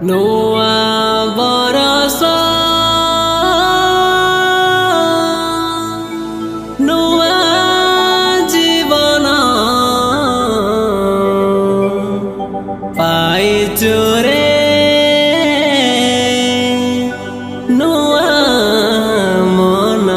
नुआ बरस नुआ जीवन पाइछु रे नुआ मन।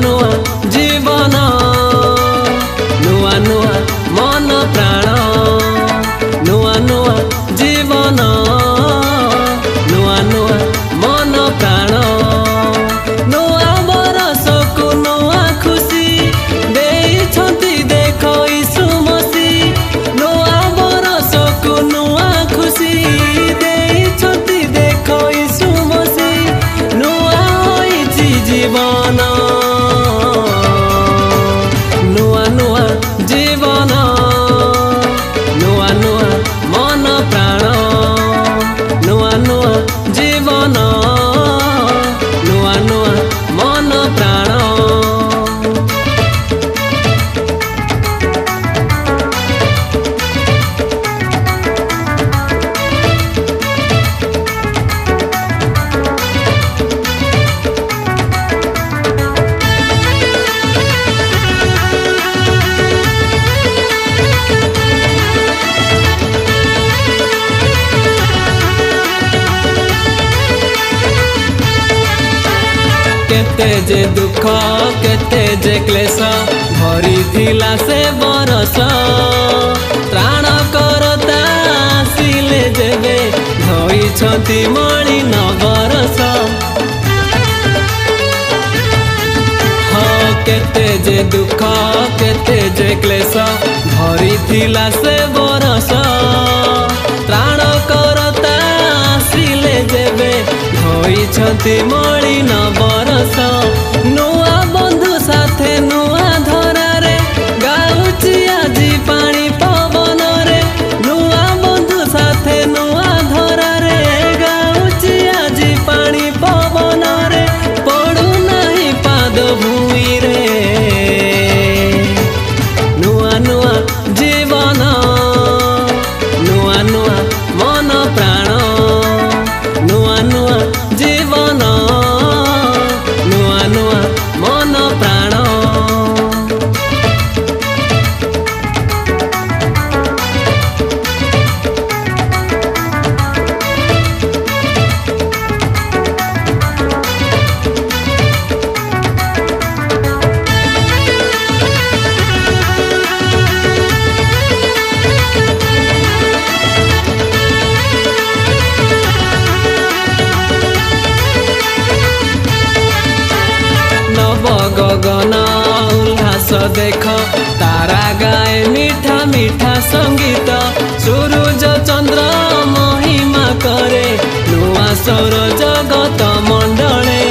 नुआ जीवन नुआ नुआ मन प्राण नुआ नुआ जीवन नुआ नुआ मन प्राण नुआ बरस को नुआ खुशी देइछंती देख यीशु मसीह नुआ बरस को नुआ खुशी देइछंती देख यीशु मसीह नुआ होइछि जीवन नुआ नुआ जीवन नुआ नुआ मन प्राण नुआ नुआ जीवन नुआ नुआ मन प्राण। केते जे दुख केते जे क्लेश भरी थिला से बरस त्राण करता आसिले जेबे धोइछंती मणि न बरस। हाँ केते जे दुख केते जे क्लेश भरी थिला से बरस त्राण करता आसिले जेबे धोइछंती मणि न बरस। नुआ बंधु साथे नुआ धरारे गाउची आजी पानी पवन रे नुआ बंधु साथे नुआ धरारे गाउची आजी पानी पवन रे पड़ू नहीं पाद भूमि रे नुआ नुआ जीवन नुआ नुआ मन प्राण नुआ नुआ जीवन नुआ नुआ मन प्राण। गगन उल्लास देख तारा गाए मीठा मीठा संगीत सूरज चंद्र महिमा करे नुआ सौर जगत मंडले।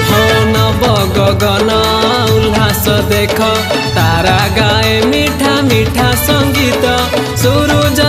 हाँ नव गगन उल्लास देख तारा गाए मीठा मीठा संगीत सूरज